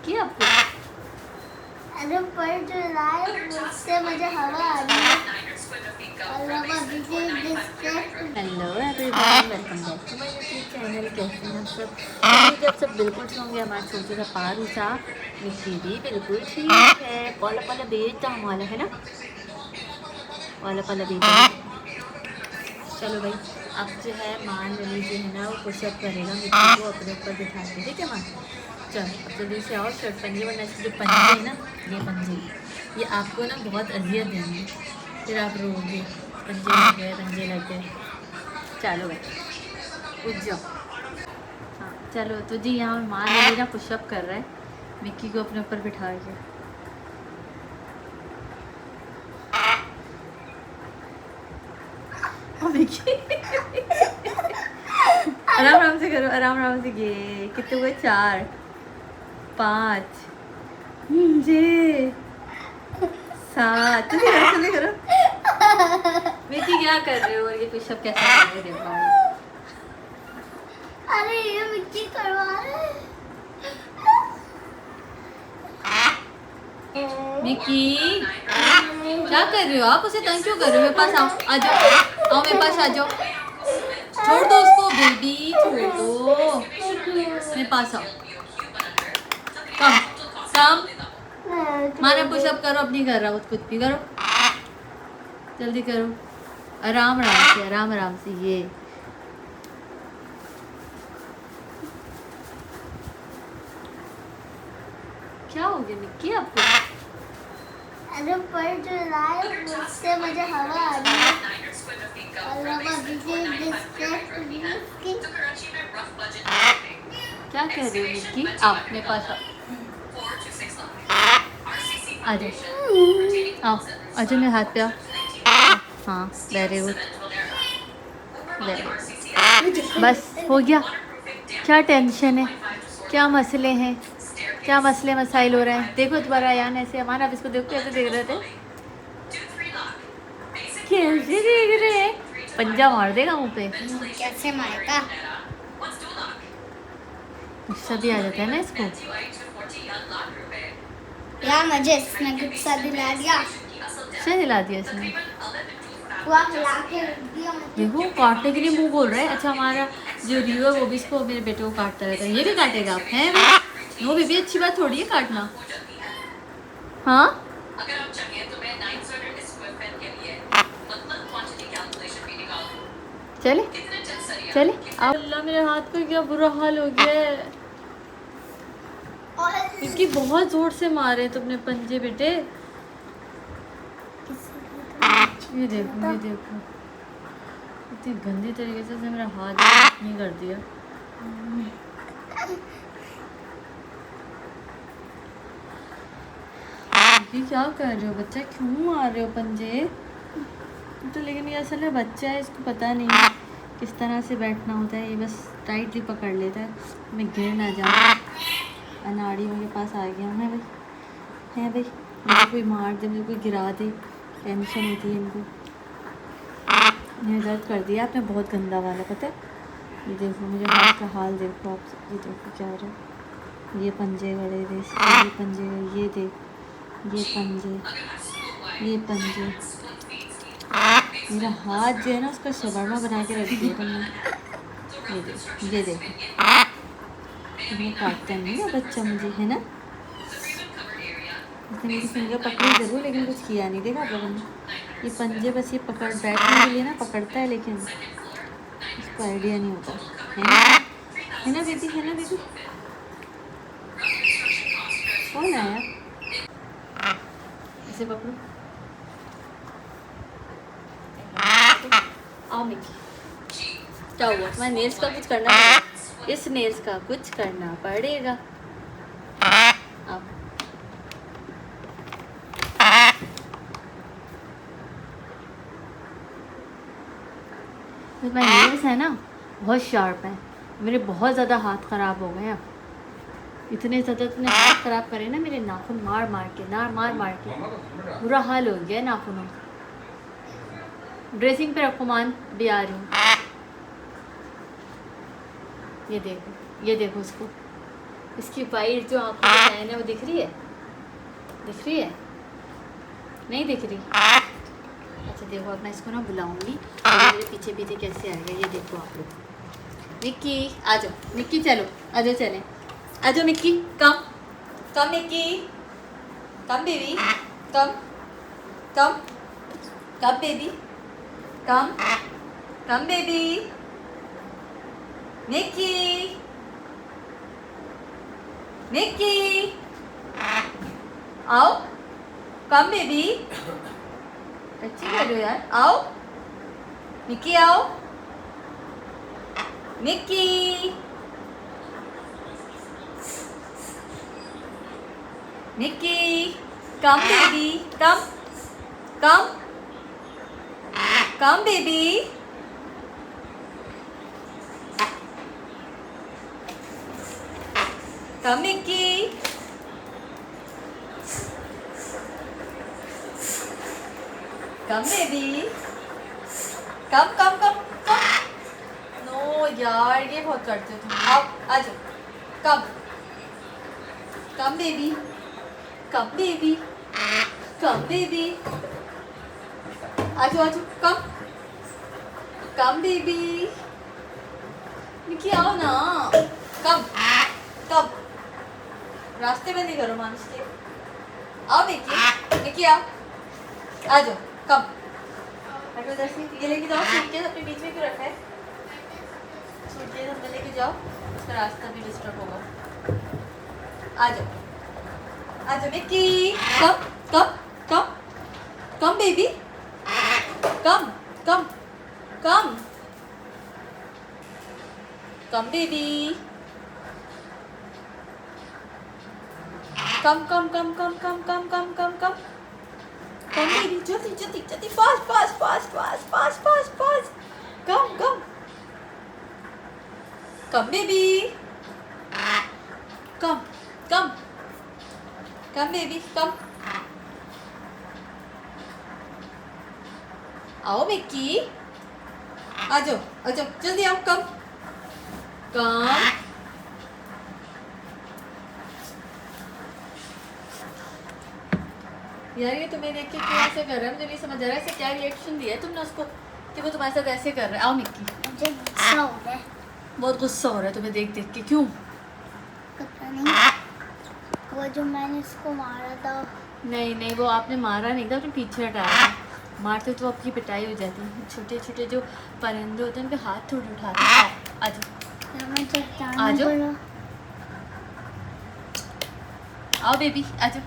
Mickey आपको? अरे पर जो लाए उससे मुझे हवा आ रही है। Hello everyone, welcome back to my YouTube channel. कैसे हैं आप सब? उम्मीद आप सब बिल्कुल ठीक होंगे। हमारे छोटे सा पारू सा मिक्की भी बिल्कुल ठीक है। पला पला बेटा हमारा है ना, पला पला बेटा। चलो भाई, अब जो है मान लीजिए है ना, वो पुशअप करेगा मिक्की को अपने ऊपर बिठा के। ठीक है मान, चल अब जल्दी से आओ शर्ट पहनिए, वरना इसके जो पंजे है ना, ये पंजे ये आपको ना बहुत अजियत देंगे, फिर आप रोओगे पंजे लग गए पंजे लग गए। चलो भाई उठ जाओ। हाँ चलो, तो जी यहाँ मान लीजिए ना पुशअप कर रहा है मिक्की को अपने ऊपर बिठा के। मिक्की आराम आराम से करो, आराम आराम से। ये कितने हुए? 4 5 6 7। जल्दी करो मिक्की, क्या कर रहे हो? और ये पुशअप कैसे कर रहे हो? देखो अरे ये मिट्टी करवा रहे मिक्की, क्या कर रहे हो आप? उसे तंग क्यों कर रहे हो? मेरे पास आओ, आ जाओ, आओ मेरे पास आ जाओ। छोड़ दो उसको बेबी, छोड़ दो, मेरे पास आओ। कम कम मारा, पुशअप करो। अब नहीं कर रहा, खुद भी करो, जल्दी करो, आराम आराम से, आराम आराम से। ये क्या हो गया मिक्की आपको? अरे पर जो लाए उससे मुझे हवा आ रही है। क्या कह रहे हो मिक्की? आओ मेरे पास आओ, आ जाओ, आओ आ जाओ मेरे हाथ पे आओ। हाँ वेरी गुड, वेरी गुड। बस हो गया? क्या टेंशन है, क्या मसले हैं, क्या मसले मसाइल हो रहे हैं? देखो दोबारा यान ऐसे, हमारा आप इसको देखो कैसे देख रहे थे, कैसे देख रहे हैं? पंजा मार देगा मुंह पे। कैसे मारेगा? गुस्सा भी आ जाता है ना इसको। यार मुझे इसने गुस्सा दिला दिया। क्या दिला दिया इसने? वह हिला के रख दिया मुझे। देखो काटने के लिए मुंह बोल रहा है। अच्छा हमारा जो रियो है वो भी इसको, मेरे बेटे को काटता रहता है। ये भी काटेगा आप हैं? वो भी अच्छी बात थोड़ी है काटना। हाँ चले चले आप। अल्लाह मेरे हाथ पे क्या बुरा हाल हो गया है। क्योंकि बहुत जोर से मारे तुमने पंजे बेटे। ये देखो, ये देखो, इतनी गंदी तरीके से मेरा हाथ नहीं कर दिया। ये क्या कर रहे हो बच्चा? क्यों मार रहे हो पंजे? तो लेकिन ये असल में बच्चा है, इसको पता नहीं है किस तरह से बैठना होता है। ये बस टाइटली पकड़ लेता है, मैं गिर ना जाऊँ। अनाड़ी मेरे पास आ गया है भाई, है भाई। मुझे कोई मार दे, मुझे कोई गिरा दे, टेंशन होती है इनको। ये दर्द कर दिया आपने बहुत गंदा वाला, पता है। ये देखो मुझे हाथ का हाल देखो आप, ये देखो क्या हो रहा है। ये पंजे गड़े थे, ये पंजे गड़े, ये देख, ये पंजे, ये पंजे। मेरा हाथ जो है ना उसका शवरमा बना के रख दिया तुमने। ये देखो, ये देखो, तुम्हें काटता नहीं है बच्चा मुझे, है ना। उसने मेरी फिंगर पकड़ी जरूर, लेकिन कुछ किया नहीं। देखा आपने? ये पंजे बस ये पकड़ बैठने के लिए ना पकड़ता है, लेकिन उसको आइडिया नहीं होता है ना बेबी, है ना बेबी। कौन आया? इसे पकड़ो, आओ मिक्की। क्या हुआ? तुम्हारे नेल्स का कुछ करना पड़ेगा, इस नेल्स का कुछ करना पड़ेगा। आओ मेरे नेल्स है ना बहुत शार्प है, मेरे बहुत ज़्यादा हाथ ख़राब हो गए अब। इतने ज़्यादा तुमने हाथ ख़राब करे ना मेरे, नाखून मार मार के, मार मार के बुरा हाल हो गया नाखूनों। ड्रेसिंग पे रखो मान, भी आ रही हूँ। ये देखो, ये देखो उसको, इसकी वाइट जो आँखों की लाइन है वो दिख रही है? दिख रही है? नहीं दिख रही? अच्छा देखो, अब मैं इसको ना बुलाऊंगी और मेरे पीछे पीछे कैसे आएगा ये देखो आप लोग। मिक्की आ जाओ, मिक्की चलो आ जाओ, चलें आ जाओ मिक्की, कम कम Mickey, come baby, come come come baby, come come baby, Mickey Mickey आओ, कम बेबी, अच्छी कर रहे हो यार, आओ मिक्की आओ, Mickey Mickey, come baby, come come come baby, come Mickey, come baby, come come come come. No यार ये बहुत करते हो तुम, आओ आ जाओ, come come baby, come baby, come baby, आ जाओ कम कम बेबी, मिक्की आओ ना, कम कम, रास्ते में नहीं करो मानुष के, आओ मिक्की मिक्की आओ, आ जाओ कम, हटो इधर से, ये लेके जाओ सूटकेस, अपने बीच में क्यों रखा है सूटकेस, अपने लेके जाओ, उसका रास्ता भी डिस्टर्ब होगा, आ जाओ Mickey, come come come come baby, come come come come baby, come come come come come come come come come come baby, जल्दी जल्दी जल्दी, fast fast fast fast fast fast fast, come come come baby, come come come baby, come आओ Mickey, आ जाओ जल्दी आओ, कम कम यार ये तुम्हें देख के क्यों ऐसे कर रहा है, मुझे नहीं समझ आ रहा है, ऐसे क्या रिएक्शन दिया है तुमने उसको कि वो तुम्हारे साथ ऐसे कर रहा है। आओ मिक्की, मुझे गुस्सा हो रहा है, बहुत गुस्सा हो रहा है तुम्हें देख देख के, क्यों? पता नहीं, वो जो मैंने इसको मारा था। नहीं नहीं वो आपने मारा नहीं था, आपने पीछे हटाया था, मारते तो आपकी पिटाई हो जाती। छोटे छोटे जो परिंदे होते हैं उनके हाथ थोड़ी उठाते हैं। आ जाओ आ जाओ आओ बेबी, आ जाओ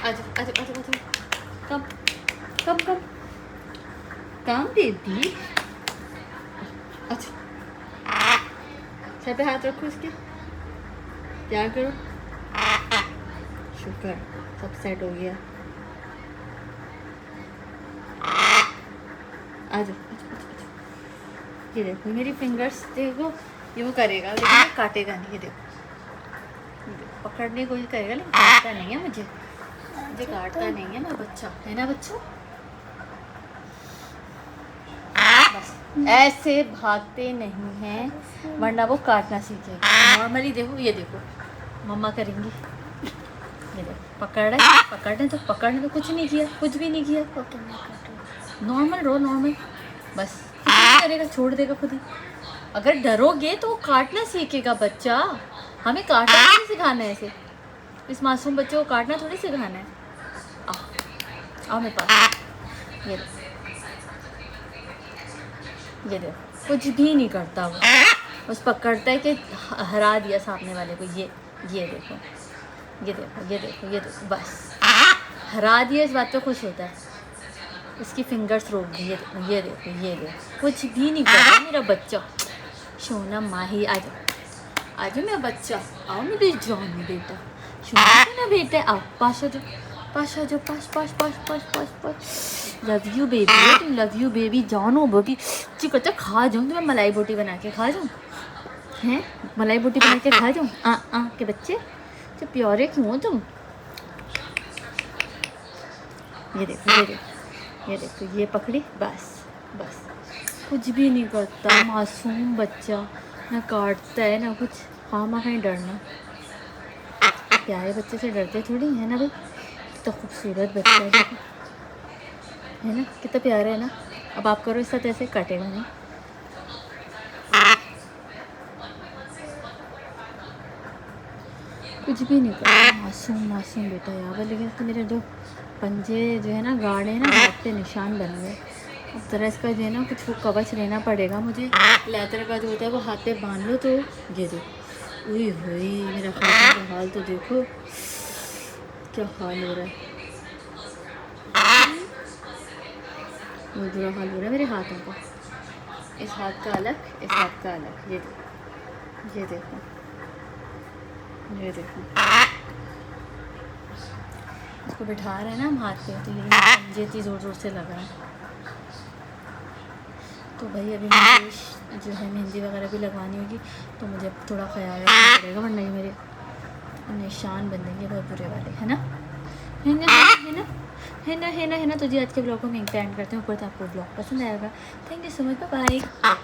आ जाओ आ जाओ आ जाओ, come come come come baby, अच्छा सर पे हाथ रखो इसके, प्यार करो, शुक्र सब सेट हो गया। आ जाओ ये देखो मेरी फिंगर्स देखो, ये वो करेगा लेकिन ये काटेगा नहीं, ये देखो पकड़ने की कोशिश करेगा लेकिन काटता नहीं है, मुझे काटता नहीं है, मैं बच्चा है ना बच्चों। बस ऐसे भागते नहीं हैं वरना वो काटना सीखेगा। नॉर्मली देखो, ये देखो मम्मा करेंगी, ये देखो पकड़ने तो कुछ नहीं किया, कुछ भी नहीं किया, नॉर्मल रो नॉर्मल, बस करेगा, छोड़ देगा खुद ही। अगर डरोगे तो वो काटना सीखेगा बच्चा, हमें काटना नहीं सिखाना है, ऐसे इस मासूम बच्चे को काटना थोड़ी सिखाना है। आओ मेरे पास, ये देखो कुछ भी नहीं करता वो, बस पकड़ता है कि हरा दिया सामने वाले को। ये देखो ये देखो ये देखो ये देखो, बस हरा दिया, इस बात पे खुश होता है। इसकी फिंगर्स रोक दी, ये देखो कुछ भी नहीं कर रहा मेरा बच्चा। सोना माही, आ जाओ मेरा बच्चा, आओ मेरी जान बेटा, सोना ना बेटा, आओ पास आ जाओ, पास। लव यू बेबी, जानो बेबी, चिकचा खा जाऊँ तो मैं मलाई बोटी बना के खा जाऊँ, हैं मलाई बोटी बना के खा जाऊँ। के बच्चे तो प्यारे क्यों हो तुम। ये देखो ये पकड़ी, बस कुछ भी नहीं करता, मासूम बच्चा, ना काटता है ना कुछ। हाँ माँ कहीं डरना, प्यारे बच्चे से डरते थोड़ी है ना भाई। कितना खूबसूरत बच्चा है देखो, है ना, कितना प्यारा है ना। अब आप करो इसका, ऐसे काटेगा नहीं। कुछ भी नहीं करता, मासूम मासूम बेटा यार। लेकिन इसके मेरे जो पंजे जो है ना गाढ़े हैं ना, हाथ पे निशान बन गए। अब ज़रा इसका जो है ना कुछ वो कवच लेना पड़ेगा मुझे। लेदर का जो होता है वो हाथ पे बांध लो तो ये दो। उई हुई मेरा हाथ का हाल तो देखो क्या हाल हो रहा है, बहुत बुरा हाल हो रहा है मेरे हाथों का। इस हाथ का अलग, इस हाथ का अलग। ये देखो, ये देखो, ये देखो। इसको बिठा रहे हैं ना हम हाथ पे, तो ये पंजे इतनी ज़ोर ज़ोर से लग रहा है। तो भाई अभी मुझे जो है मेहंदी वगैरह भी लगवानी होगी, तो मुझे थोड़ा ख्याल रखना पड़ेगा, वरना ये मेरे निशान बन देंगे बहुत बुरे वाले, है ना, है ना, है ना, है ना, है ना, है ना। तो जी आज के ब्लॉग को मैं यहीं पे एंड करती हूँ। ऊपर से आपको ब्लॉग पसंद आएगा। Thank you so much, bye bye.